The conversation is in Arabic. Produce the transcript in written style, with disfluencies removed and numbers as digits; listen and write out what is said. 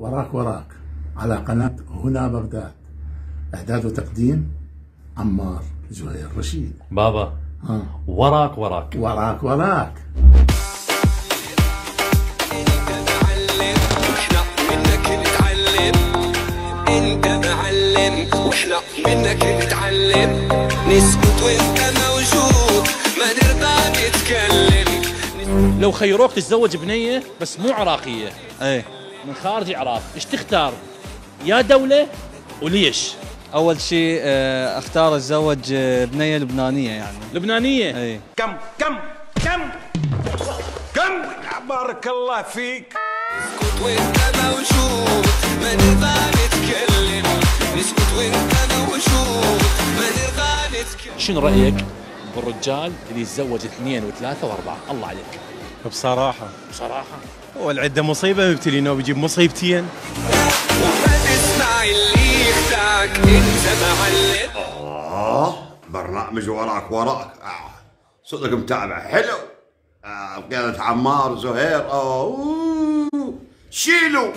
وراك وراك على قناة هنا بغداد. إعداد وتقديم عمار زهير رشيد. بابا وراك وراك وراك وراك. انت معلم واحنا منك نتعلم، نسكت وانت موجود ما نرضى نتكلم. لو خيروك تتزوج بنية بس مو عراقية، ايه، من خارج العراق، ايش تختار؟ يا دولة وليش؟ اول شيء اختار اتزوج بنية لبنانية يعني. لبنانية؟ ايه. كم بارك الله فيك. نسكت وانت موجود ما نرضى نتكلم، نسكت وانت موجود ما نرضى نتكلم. شنو رأيك بالرجال اللي يتزوج 2 و3 و4؟ الله عليك. بصراحة بصراحة والعدة مصيبة مبتلينا وبيجيب مصيبتين. وما تسمع اللي يخدعك انت معلم. برنامج وراك صدق متابع حلو. بقيادة عمار زهير. شيلو